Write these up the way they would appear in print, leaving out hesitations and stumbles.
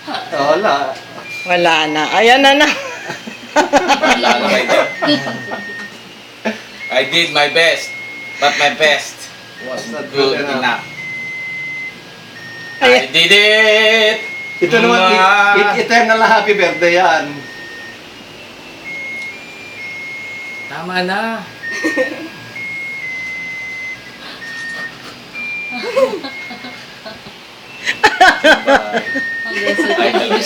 Wala. Wala na. Ayan na na. Wala na I did my best, but my best was not good enough. I did it! Ito naman, eternal na happy birthday yan. Tama na.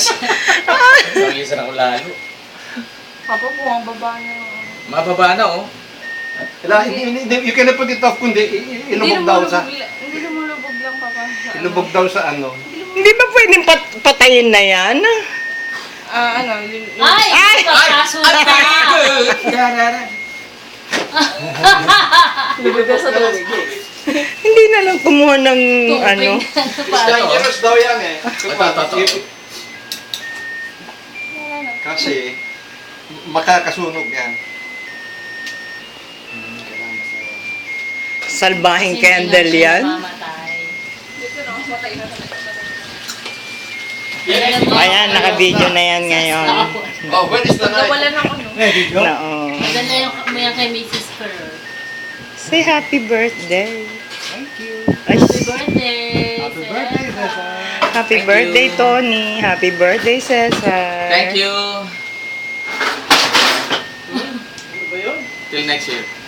Ang isa na ko lalo. Papa po, ang baba niya. Mababa na oh. You cannot put it off kundi ilubog daw sa... Hindi lumulubog lang, Papa. Ilubog daw sa ano. Hindi ba pwedeng patayin na yan? Ano, Ay! Pagkasulat na! lumubog sa tubig. Hindi na lang kumuha ng ano. It's dangerous daw yan eh. Kasi makakasunog yan. Salbahing candle yan. Ayan, naka-video na yan ngayon. Oh, when is the night? Nawalan ako, no? Oo. Maganda yung kay Mrs. Pearl. Say happy birthday. Thank you. Ay, Happy birthday! Happy birthday, Cesar. happy Thank birthday, you. Tony. Happy birthday, Cesar. Thank you. Ano ba yun? Till next year.